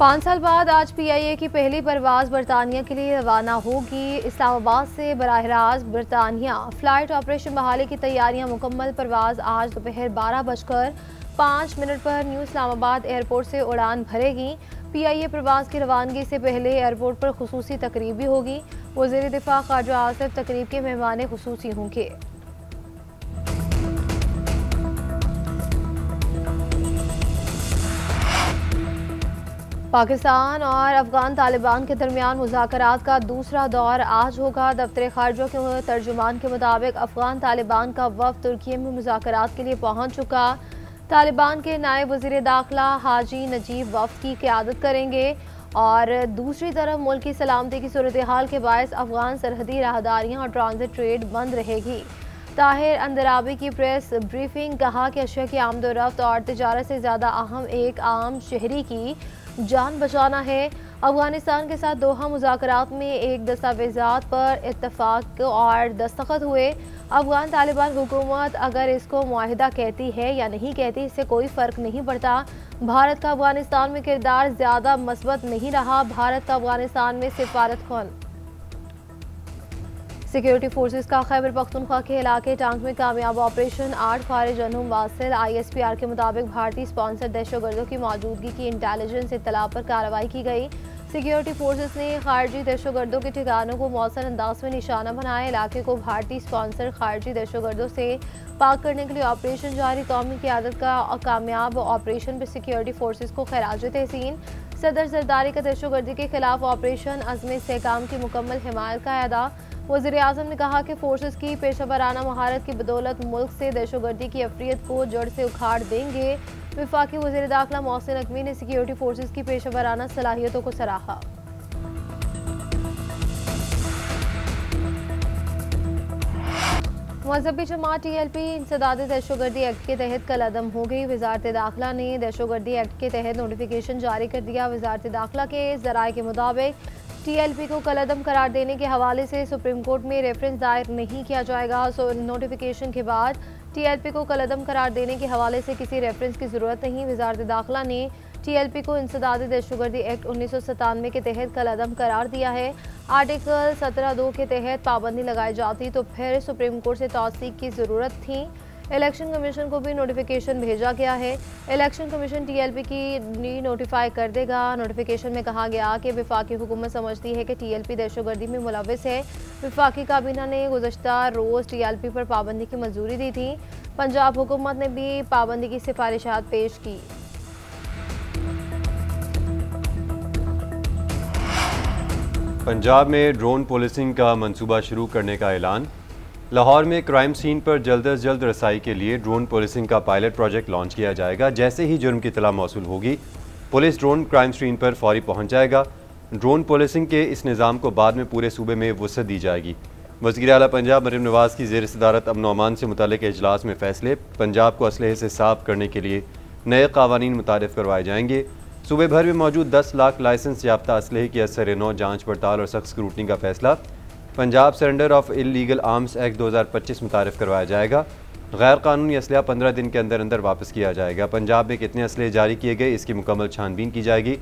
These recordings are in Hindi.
5 साल बाद आज PIA की पहली परवाज बरतानिया के लिए रवाना होगी। इस्लामाबाद से बराह रास्त बरतानिया फ्लाइट ऑपरेशन बहाली की तैयारियां मुकम्मल। परवाज आज दोपहर 12:05 पर न्यू इस्लामाबाद एयरपोर्ट से उड़ान भरेगी। PIA प्रवास की रवानगी से पहले एयरपोर्ट पर खुसूसी तकरीब भी होगी। वज़ीर दिफा ख्वाजा आसिफ तकरीब के मेहमान खुसूसी होंगे। पाकिस्तान और अफगान तालिबान के दरमियान मुज़ाकरात का दूसरा दौर आज होगा। दफ्तर खारजा के तर्जुमान के मुताबिक अफगान तालिबान का वफ़द तुर्की में मुज़ाकरात के लिए पहुंच चुका। तालिबान के नायब वज़ीर दाखिला हाजी नजीब वफ़द की क़यादत करेंगे और दूसरी तरफ मुल्क की सलामती की सूरत हाल के बायस अफगान सरहदी राहदारियाँ और ट्रांजिट ट्रेड बंद रहेगी। ताहिर अंदराबी की प्रेस ब्रीफिंग, कहा कि अशिया की आमदोरफ्त और तिजारत से ज़्यादा अहम एक आम शहरी की जान बचाना है। अफगानिस्तान के साथ दोहा मुज़ाकरात में एक दस्तावेज़ात पर इत्तफाक और दस्तखत हुए। अफगान तालिबान हुकूमत अगर इसको मुआहिदा कहती है या नहीं कहती, इससे कोई फ़र्क नहीं पड़ता। भारत का अफगानिस्तान में किरदार ज़्यादा मस्बत नहीं रहा। भारत का अफगानिस्तान में सिफारत खान सिक्योरिटी फोर्सेस का खैबर पख्तूनख्वा के इलाके टांग में कामयाब ऑपरेशन 8 खारिज अनहुम वासिल। ISPR के मुताबिक भारतीय स्पॉन्सर दहशतगर्दों की मौजूदगी की इंटेलिजेंस इत्तला पर कार्रवाई की गई। सिक्योरिटी फोर्सेस ने खारजी दहशतगर्दों के ठिकानों को मौसर अंदाज में निशाना बनाया। इलाके को भारतीय स्पॉन्सर खारजी दहशतगर्दों से पाक करने के लिए ऑपरेशन जारी। कौमी क़यादत का कामयाब ऑपरेशन पर सिक्योरिटी फोर्सेस को खैराज तहसीन। सदर जरदारी का दहशतगर्दी के खिलाफ ऑपरेशन अज़्म इस्तेहकाम की मुकम्मल हिमायत का अदा। वज़ीर आज़म ने कहा कि फोर्सेस की पेशा वराना महारत की बदौलत मुल्क से दहशतगर्दी की अफरियत को जड़ से उखाड़ देंगे। वफाकी वज़ीर दाखिला मोहसिन नकवी ने सिक्योरिटी फोर्सेस की पेशा वराना सलाहियतों को सराहा। मजहबी जमात TLP इंसदाद दहशतगर्दी एक्ट के तहत कल अदम हो गई। वजारत दाखिला ने दहशतगर्दी एक्ट के तहत नोटिफिकेशन जारी कर दिया। वजारत दाखिला के ज़राए के मुताबिक TLP को कलअदम करार देने के हवाले से सुप्रीम कोर्ट में रेफरेंस दायर नहीं किया जाएगा। नोटिफिकेशन के बाद TLP को कलअदम करार देने के हवाले से किसी रेफरेंस की ज़रूरत नहीं। वजारत दाखिला ने TLP को इंसदाद दहशतगर्दी एक्ट 1997 के तहत कलअदम करार दिया है। आर्टिकल 17(2) के तहत पाबंदी लगाई जाती तो फिर सुप्रीम कोर्ट से तौसीक की ज़रूरत थी। इलेक्शन कमीशन को भी नोटिफिकेशन भेजा गया है। इलेक्शन कमीशन TLP की नोटिफाई कर देगा। नोटिफिकेशन में कहा गया कि वफाकी हुकूमत समझती है कि TLP दहशतगर्दी में मुलव्विस है। वफाकी काबीना ने गुज़श्ता रोज़ TLP पर पाबंदी की मंजूरी दी थी। पंजाब हुकूमत ने भी पाबंदी की सिफारिशात पेश की। पंजाब में ड्रोन पुलिसिंग का मंसूबा शुरू करने का ऐलान। लाहौर में क्राइम सीन पर जल्द अज जल्द रसाई के लिए ड्रोन पुलिसिंग का पायलट प्रोजेक्ट लॉन्च किया जाएगा। जैसे ही जुर्म की इत्तला मौसूल होगी, पुलिस ड्रोन क्राइम सीन पर फौरी पहुंच जाएगा। ड्रोन पुलिसिंग के इस निज़ाम को बाद में पूरे सूबे में वसअत दी जाएगी। वज़ीर आला पंजाब मरीम नवाज़ की ज़ेर सदारत अमन व अमान से मुताल्लिक़ इजलास में फ़ैसले। पंजाब को असलहे से साफ़ करने के लिए नए क़वानीन मुतारिफ़ करवाए जाएंगे। सूबे भर में मौजूद 10 लाख लाइसेंस याफ्ता असलहे की असर-ए-नौ जाँच पड़ताल और सख्त स्क्रूटनी का फैसला। Punjab surrender of illegal arms act 2025 मुतारिफ़ करवाया जाएगा। गैर कानूनी असलहा 15 दिन के अंदर अंदर वापस किया जाएगा। पंजाब में कितने असलहे जारी किए गए, इसकी मुकम्मल छानबीन की जाएगी।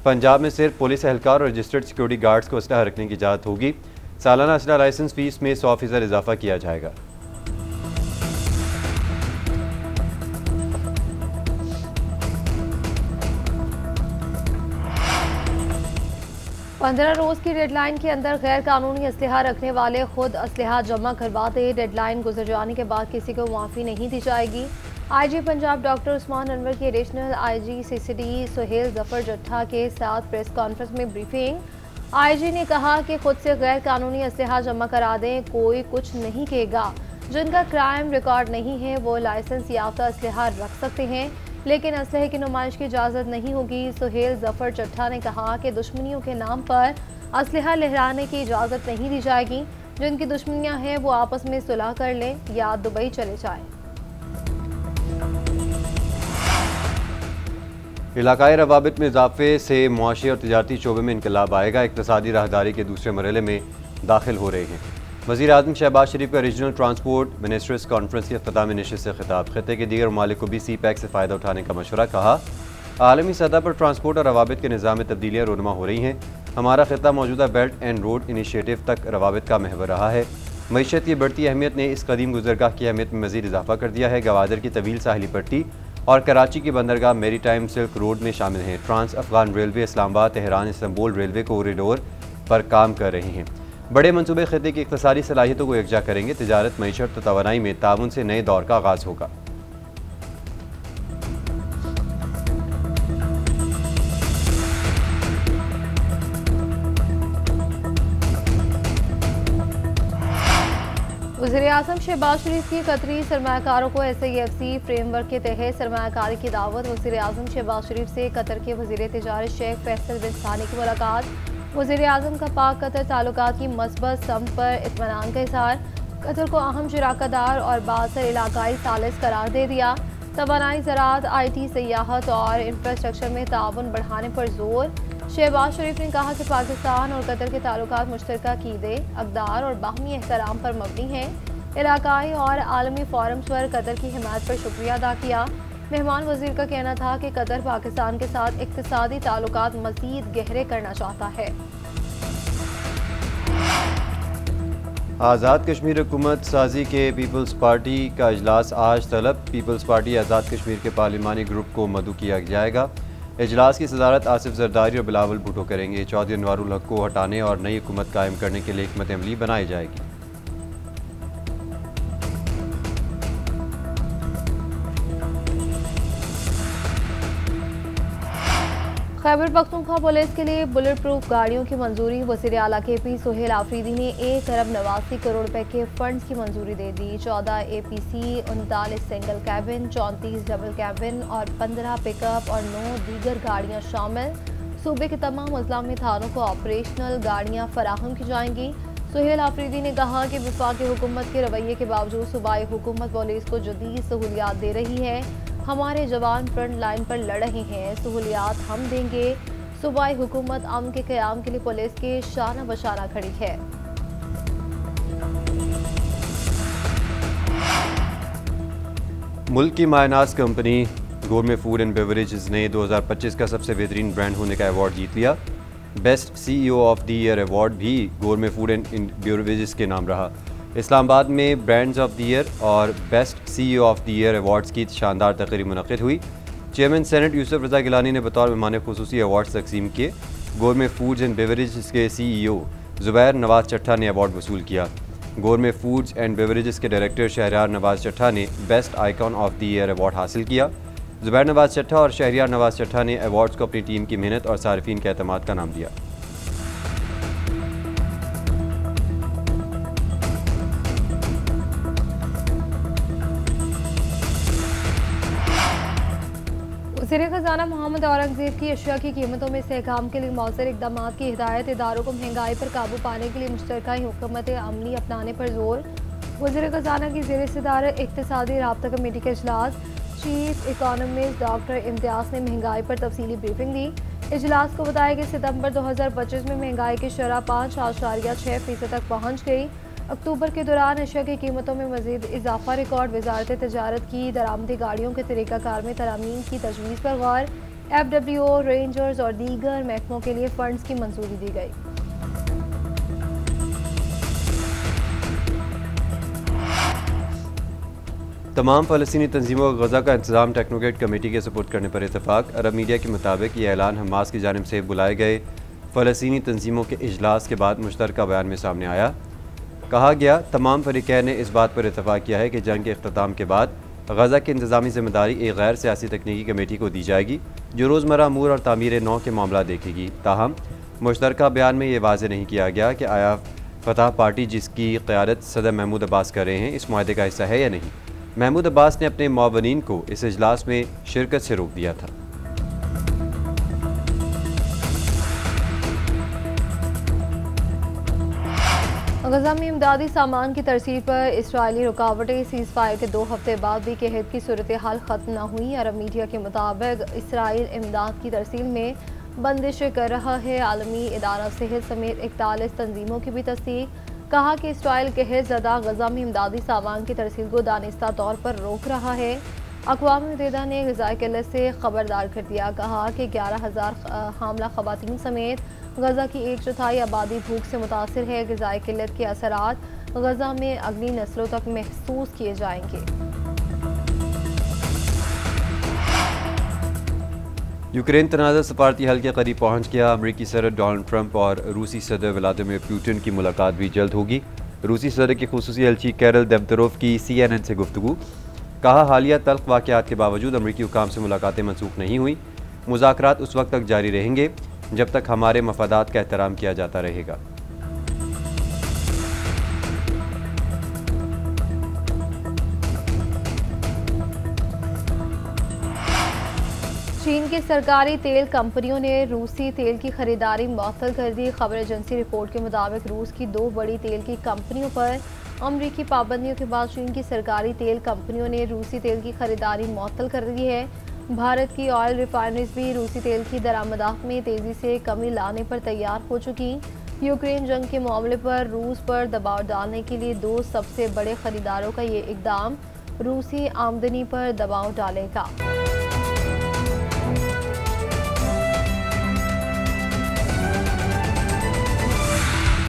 पंजाब में सिर्फ पुलिस एहलकार और रजिस्टर्ड सिक्योरिटी गार्ड्स को असलहा रखने की इजाज़त होगी। सालाना असलहा लाइसेंस फ़ीस में 100% इजाफा किया जाएगा। पंद्रह रोज़ की डेडलाइन के अंदर गैर कानूनी असलहा रखने वाले खुद असलहा जमा करवाते। डेडलाइन गुजर जाने के बाद किसी को माफ़ी नहीं दी जाएगी। IG पंजाब डॉक्टर उस्मान अनवर की additional IG CCD Sohail Zafar Jatta के साथ प्रेस कॉन्फ्रेंस में ब्रीफिंग। IG ने कहा कि खुद से गैर कानूनी असलहा जमा करा दें, कोई कुछ नहीं कहेगा। जिनका क्राइम रिकॉर्ड नहीं है वो लाइसेंस याफ्ता असलहा रख सकते हैं, लेकिन असलहे की नुमाइश की इजाज़त नहीं होगी। सुहेल जफर चट्टा ने कहा कि दुश्मनियों के नाम पर असलहा लहराने की इजाज़त नहीं दी जाएगी। जिनकी दुश्मनियां हैं वो आपस में सुलह कर लें या दुबई चले जाएं। इलाकाई रवाबित में इजाफे से मुआशी और तिजारती शोबे में इनकलाब आएगा। इक़्तिसादी राहदारी के दूसरे मरहले में दाखिल हो रहे हैं। वज़ीर आज़म शहबाज शरीफ का रीजनल ट्रांसपोर्ट मिनिस्टर्स कॉन्फ्रेंस की इफ्तितामी नशिस्त से खिताब। खित्ते के दीगर ममालिक को भी CPEC से फ़ायदा उठाने का मशवरा। कहा आलमी सतह पर ट्रांसपोर्ट और रवाबित के निज़ाम में तब्दीलियाँ रोनुमा हो रही हैं। हमारा खिता मौजूदा बेल्ट एंड रोड इनिशिएटिव तक रवाबित का महवर रहा है। मईशत की बढ़ती अहमियत ने इस कदीम गुजरगाह की अहमियत में मज़ीद इजाफा कर दिया है। गवादर की तवील साहिली पट्टी और कराची की बंदरगाह मेरी टाइम सिल्क रोड में शामिल हैं। Trans Afghan railway Islamabad Tehran Istanbul railway corridor पर काम कर रहे हैं। बड़े मनसूबे खिते की इक़्तिसादी सलाहियतों को यकजा करेंगे। तिजारत, मईशत और तवानाई में ताउन से नए दौर का आगाज़ होगा। वज़ीर-ए-आज़म शहबाज शरीफ की कतरी सरमाकारों को SIFC फ्रेमवर्क के तहत सरमाकारी की दावत। वज़ीर-ए-आज़म शहबाज शरीफ से कतर के वज़ीर तिजारत शेख फैसल बिन सानी की मुलाकात। वज़ीर-ए-आज़म का पाक कतर ताल्लुकात की मस्बत समत पर इत्मीनान का इज़हार। कतर को अहम शराकतदार और बासर इलाकाई सालिस करार दे दिया। तवानाई, ज़राअत, IT, सियाहत और इंफ्रास्ट्रक्चर में ताउन बढ़ाने पर जोर। शहबाज शरीफ ने कहा कि पाकिस्तान और कतर के ताल्लुकात मुश्तरका कीदे, अक़दार और बाहमी एहतराम पर मबनी हैं। इलाकाई और आलमी फोरम्स पर कतर की हिमायत पर शुक्रिया अदा किया। मेहमान वज़ीर का कहना था कि कतर पाकिस्तान के साथ इक़्तिसादी ताल्लुकात मज़ीद गहरे करना चाहता है। आज़ाद कश्मीर हुकूमत साजी के पीपल्स पार्टी का इजलास आज तलब। पीपल्स पार्टी आज़ाद कश्मीर के पार्लिमानी ग्रुप को मदऊ किया जाएगा। इजलास की सदारत आसिफ जरदारी और बिलावल भुट्टो करेंगे। चौधरी अनवारुल हक को हटाने और नई हुकूमत कायम करने के लिए हिकमत अमली बनाई जाएगी। खैबर पख्तूनख्वा पुलिस के लिए बुलेट प्रूफ गाड़ियों की मंजूरी। वज़ीर आला KP सोहेल आफरीदी ने 1 अरब 89 करोड़ रुपए के फंड्स की मंजूरी दे दी। 14 APC, 39 single cabin, 34 double cabin और 15 पिकअप और 9 दीगर गाड़ियां शामिल। सूबे के तमाम अजला में थानों को ऑपरेशनल गाड़ियां फराहम की जाएंगी। सोहेल आफरीदी ने कहा कि वफाकी हुकूमत के रवैये के बावजूद सूबाई हुकूमत पुलिस को जदीद सहूलियात दे रही है। हमारे जवान फ्रंट लाइन पर लड़ रहे हैं, सहूलियात हम देंगे। सूबाई हुकूमत अमन के क़याम के लिए पुलिस के शाना बशाना खड़ी है। मुल्क की मायनाज company gourmet food and beverages ने 2025 का सबसे बेहतरीन ब्रांड होने का अवार्ड जीत लिया। Best CEO of the year award भी गोरमे फूड एंड बेवरेजेस के नाम रहा। इस्लामाबाद में ब्रांड्स ऑफ द ईयर और best CEO of the year awards की शानदार तकरीब मुनक़िद हुई। चेयरमैन सेनेट यूसुफ रज़ा गिलानी ने बतौर मेहमान खुसूसी अवार्ड्स तकसीम किए। गोरमे फूड्स एंड बेवरेजेस के CEO ज़ुबैर नवाज चट्ठा ने अवार्ड वसूल किया। गोरमे फूड्स एंड बेवरेजेस के डायरेक्टर शहरियार नवाज चट्ठा ने best icon of the year award हासिल किया। ज़ुबैर नवाज चट्ठा और शहरियार नवाज चट्ठा ने अवार्ड्स को अपनी टीम की मेहनत और सारिफीन के एतमाद का नाम दिया। वज़ीर ख़ज़ाना मोहम्मद औरंगज़ेब की अशिया की कीमतों में इस्तेहकाम के लिए मौसर इक़दाम की हिदायत। इदारों को महंगाई पर काबू पाने के लिए मुश्तरका हुकूमत अमली अपनाने पर जोर। वज़ीर ख़ज़ाना की ज़ेर सदारत इक़्तिसादी राब्ता कमेटी का इजलास। चीफ इकॉनमिस्ट डॉक्टर इम्तियाज़ ने महंगाई पर तफसीली ब्रीफिंग दी। इजलास को बताया कि सितंबर 2025 में महंगाई की शरह 5.6% तक पहुँच गई। अक्टूबर के दौरान अशिया की कीमतों में मज़ीद इजाफा रिकॉर्ड। वज़ारत तिजारत की दरामदी गाड़ियों के तरीक़ाकार में तरामीम की तजवीज़ पर गौर। FWO, रेंजर्स और दीगर महकमों के लिए फ़ंड्स की मंजूरी दी गई। तमाम फ़लस्तीनी तंजीमों को गज़ा का इंतज़ाम टेक्नोक्रेट कमेटी के सपुर्द करने पर इतफ़ाक़। अरब मीडिया के मुताबिक ये ऐलान हमास की जानिब से बुलाए गए फ़लस्तीनी तंजीमों के इजलास के बाद मुश्तरका बयान में सामने आया। कहा गया, तमाम फ़रीक़ैन ने इस बात पर इतफ़ाक़ किया है कि जंग के अख्ताम के बाद गज़ा की इंतज़ामी ज़िम्मेदारी एक गैर सियासी तकनीकी कमेटी को दी जाएगी जो रोज़मर्रा अमूर और तामीर नौ के मामला देखेगी। ताहम मुश्तरका बयान में ये वाज़ेह नहीं किया गया कि आया फ़तह पार्टी जिसकी क़यादत सदर महमूद अब्बास कर रहे हैं इस मुआहदे का हिस्सा है या नहीं। महमूद अब्बास ने अपने मुआवनीन को इस इजलास में शिरकत से रोक दिया था। गज़ा में इमदादी सामान की तरसील पर इसराइली रुकावटें। सीज़ फायर के 2 हफ्ते बाद भी कहत की सूरत हाल ख़त्म न हुई। अरब मीडिया के मुताबिक इसराइल इमदाद की तरसील में बंदिश कर रहा है। आलमी इदारा सेहत समेत 41 तंजीमों की भी तस्दीक। कहा कि इसराइल कहत ज़दा गज़ा में इमदादी सामान की तरसील को दानिस्ता तौर पर रोक रहा है। अक़वाम मुत्तहिदा ने ग़िज़ाई किल्लत से खबरदार कर दिया। कहा कि 11,000 हामला ख़वातीन समेत गज़ा की 1/4 आबादी भूख से मुतासिर है। ग़िज़ाई किल्लत के असरात गज़ा में अगली नस्लों तक महसूस किए जाएंगे। यूक्रेन तनाज़ा सफारती हल के करीब पहुँच गया। अमरीकी सदर डोनाल्ड ट्रंप और रूसी सदर व्लादिमीर पुतिन की मुलाकात भी जल्द होगी। रूसी सदर की खुसूसी एलची कैरल देवतरोव की CNN से गुफ्तगू। कहा, हालिया तल्ख वाक़यात के बावजूद अमरीकी हुकाम से मुलाकातें मनसूख नहीं हुई। मुज़ाकरात उस वक्त तक जारी रहेंगे जब तक हमारे मफादात का एहतराम किया जाता रहेगा। चीन की सरकारी तेल कंपनियों ने रूसी तेल की खरीदारी मुअत्तल कर दी। खबर एजेंसी रिपोर्ट के मुताबिक रूस की 2 बड़ी तेल की कंपनियों पर अमरीकी पाबंदियों के बाद चीन की सरकारी तेल कंपनियों ने रूसी तेल की खरीदारी मुअत्तल कर दी है। भारत की ऑयल रिफाइनरीज भी रूसी तेल की दरामदात में तेजी से कमी लाने पर तैयार हो चुकी। यूक्रेन जंग के मामले पर रूस पर दबाव डालने के लिए 2 सबसे बड़े खरीदारों का ये इकदाम रूसी आमदनी पर दबाव डालेगा।